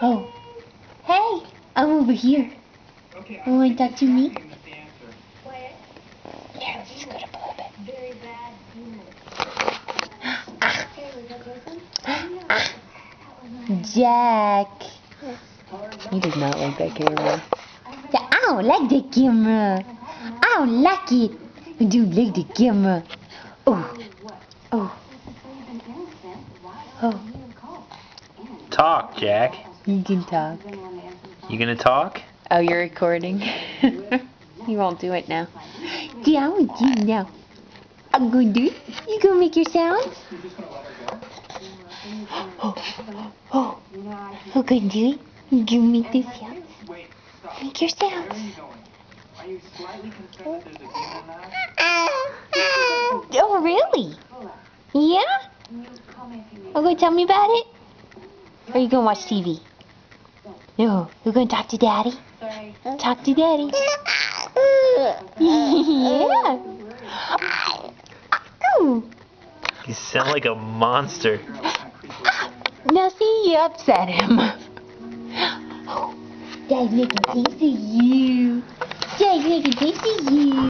Oh. Hey, I'm over here. I want to talk to me. Here, let's scoot up a little bit. Jack. He does not like that camera. Yeah, I don't like that camera. I don't like it. I don't like the camera. Oh. Oh. Oh. Talk, Jack. You can talk. You gonna talk? Oh, you're recording? You won't do it now. Yeah, I won't do it now. I'm going to do it. You gonna make your sounds? Oh, who gonna do it? You gonna make the sounds? Make your sounds. Oh, really? Yeah? Are you gonna tell me about it? Or are you gonna watch TV? No, you're gonna talk to Daddy? Talk to Daddy. Yeah. You sound like a monster. Now see, you upset him. Daddy's making taste of you. Daddy's making taste of you.